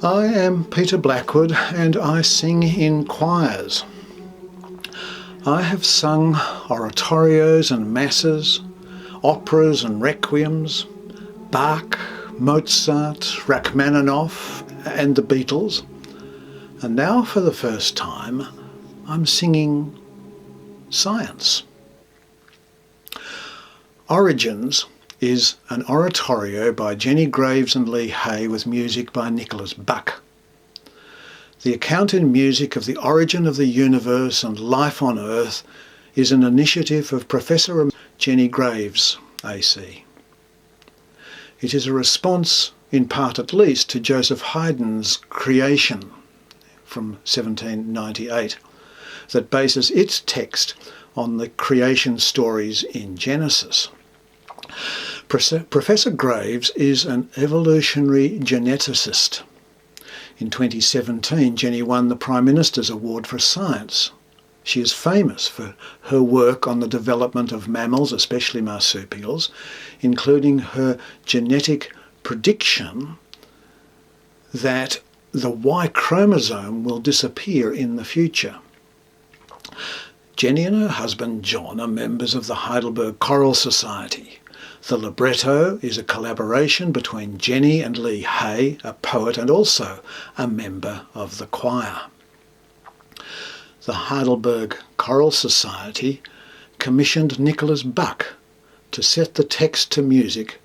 I am Peter Blackwood and I sing in choirs. I have sung oratorios and masses, operas and requiems, Bach, Mozart, Rachmaninoff and the Beatles, and now for the first time I'm singing science. Origins is an oratorio by Jenny Graves and Leigh with music by Nicholas Buc. The account in music of the origin of the universe and life on Earth is an initiative of Professor Jenny Graves, AC. It is a response, in part at least, to Joseph Haydn's Creation from 1798 that bases its text on the creation stories in Genesis. Professor Graves is an evolutionary geneticist. In 2017, Jenny won the Prime Minister's Award for Science. She is famous for her work on the development of mammals, especially marsupials, including her genetic prediction that the Y chromosome will disappear in the future. Jenny and her husband John are members of the Heidelberg Choral Society. The libretto is a collaboration between Jenny and Leigh, a poet and also a member of the choir. The Heidelberg Choral Society commissioned Nicholas Buc to set the text to music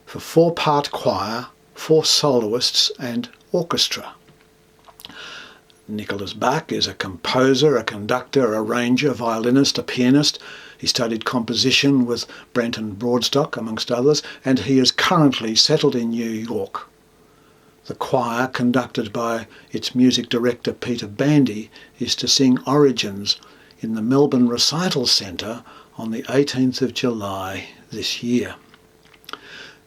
for 4-part choir, 4 soloists and orchestra. Nicholas Buc is a composer, a conductor, a arranger, violinist, a pianist. He studied composition with Brenton Broadstock, amongst others, and he is currently settled in New York. The choir, conducted by its music director Peter Bandy, is to sing Origins in the Melbourne Recital Centre on the 18th of July this year.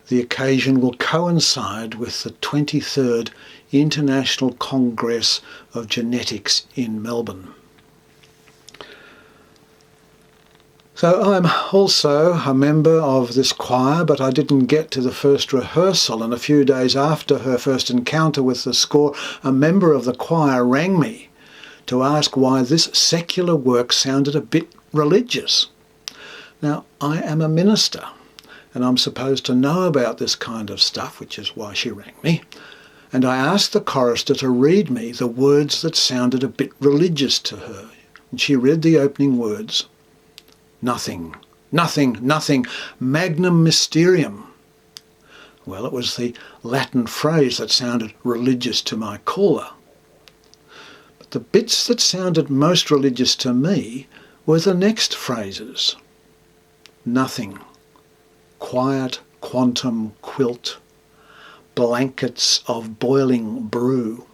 The occasion will coincide with the 23rd International Congress of Genetics in Melbourne. So I'm also a member of this choir, but I didn't get to the first rehearsal, and a few days after her first encounter with the score, a member of the choir rang me to ask why this secular work sounded a bit religious. Now, I am a minister, and I'm supposed to know about this kind of stuff, which is why she rang me, and I asked the chorister to read me the words that sounded a bit religious to her, and she read the opening words. Nothing, nothing, nothing, magnum mysterium. Well, it was the Latin phrase that sounded religious to my caller. But the bits that sounded most religious to me were the next phrases. Nothing, quiet quantum quilt, blankets of boiling brew,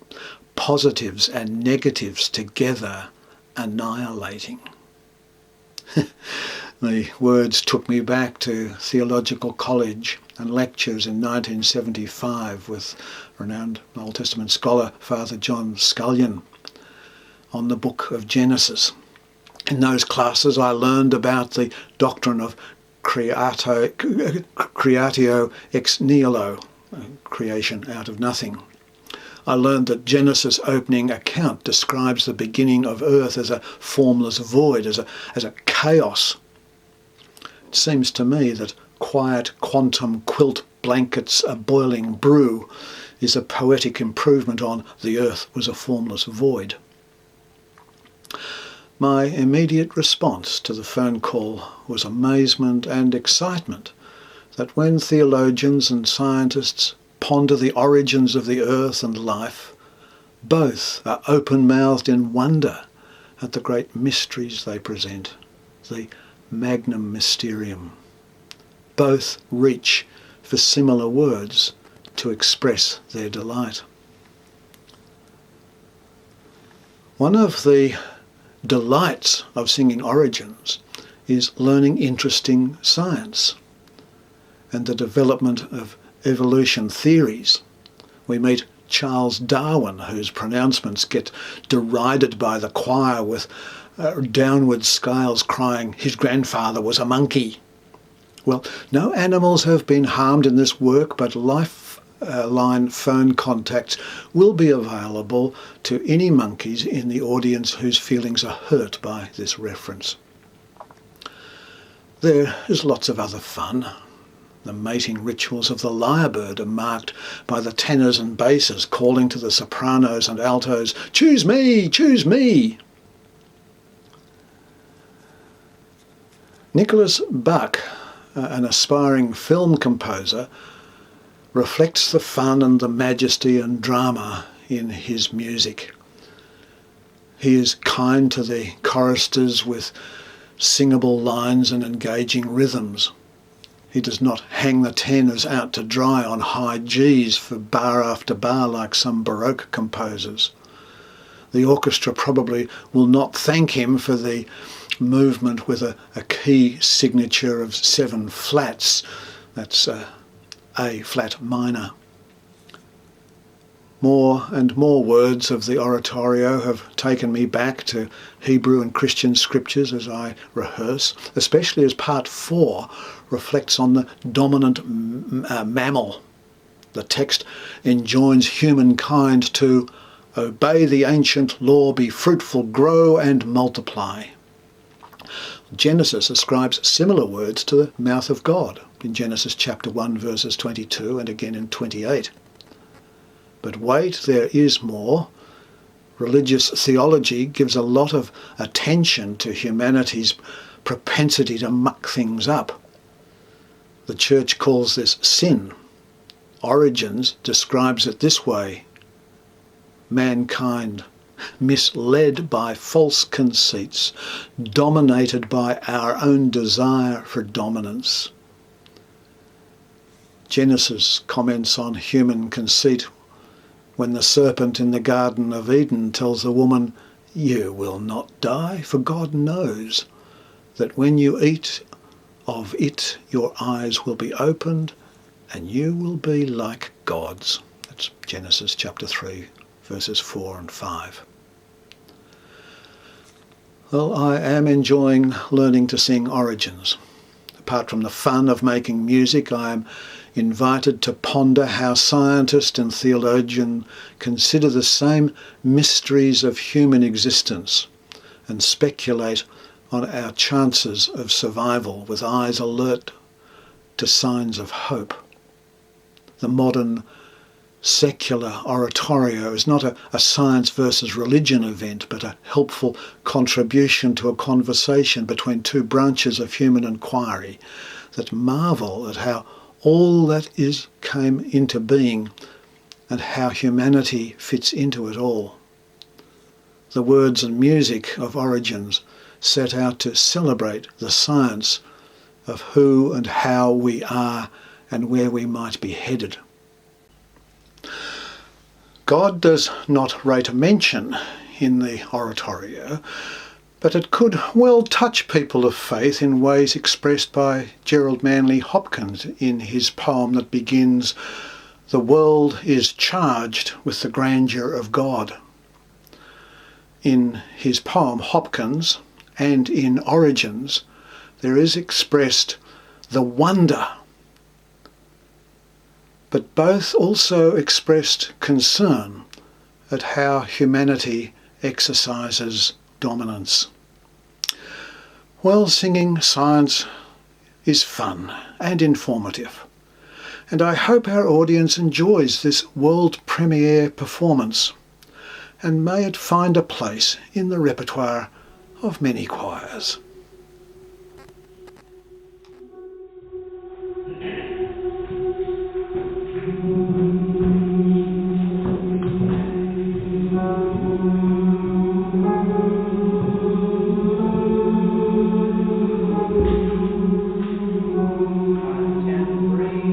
positives and negatives together annihilating. The words took me back to theological college and lectures in 1975 with renowned Old Testament scholar Father John Scullion on the book of Genesis. In those classes I learned about the doctrine of creatio ex nihilo, creation out of nothing. I learned that Genesis' opening account describes the beginning of earth as a formless void, as a chaos. It seems to me that quiet quantum quilt blankets a boiling brew is a poetic improvement on the earth was a formless void. My immediate response to the phone call was amazement and excitement that when theologians and scientists ponder the origins of the earth and life, both are open-mouthed in wonder at the great mysteries they present, the magnum mysterium. Both reach for similar words to express their delight. One of the delights of singing Origins is learning interesting science and the development of evolution theories. We meet Charles Darwin, whose pronouncements get derided by the choir with downward scales crying, "His grandfather was a monkey." Well, no animals have been harmed in this work, but lifeline phone contacts will be available to any monkeys in the audience whose feelings are hurt by this reference. There is lots of other fun. The mating rituals of the lyrebird are marked by the tenors and basses calling to the sopranos and altos, "Choose me, choose me." Nicholas Buc, an aspiring film composer, reflects the fun and the majesty and drama in his music. He is kind to the choristers with singable lines and engaging rhythms. He does not hang the tenors out to dry on high Gs for bar after bar like some Baroque composers. The orchestra probably will not thank him for the movement with a key signature of 7 flats. That's A flat minor. More and more words of the oratorio have taken me back to Hebrew and Christian scriptures as I rehearse, especially as part 4 reflects on the dominant mammal. The text enjoins humankind to obey the ancient law, be fruitful, grow and multiply. Genesis ascribes similar words to the mouth of God in Genesis chapter 1 verses 22 and again in 28. But wait, there is more. Religious theology gives a lot of attention to humanity's propensity to muck things up. The church calls this sin. Origins describes it this way: mankind, misled by false conceits, dominated by our own desire for dominance. Genesis comments on human conceit when the serpent in the Garden of Eden tells the woman, "You will not die, for God knows that when you eat of it, your eyes will be opened and you will be like gods." That's Genesis chapter 3, verses 4 and 5. Well, I am enjoying learning to sing origins. Apart from the fun of making music, I am invited to ponder how scientist and theologian consider the same mysteries of human existence and speculate on our chances of survival with eyes alert to signs of hope. The modern secular oratorio is not a science versus religion event, but a helpful contribution to a conversation between 2 branches of human inquiry that marvel at how all that is came into being and how humanity fits into it all. The words and music of Origins set out to celebrate the science of who and how we are and where we might be headed. God does not rate a mention in the oratorio, but it could well touch people of faith in ways expressed by Gerald Manley Hopkins in his poem that begins, "The world is charged with the grandeur of God." In his poem Hopkins and in Origins, there is expressed the wonder, but both also expressed concern at how humanity exercises dominance. Well, singing science is fun and informative, and I hope our audience enjoys this world premiere performance, and may it find a place in the repertoire of many choirs. I can bring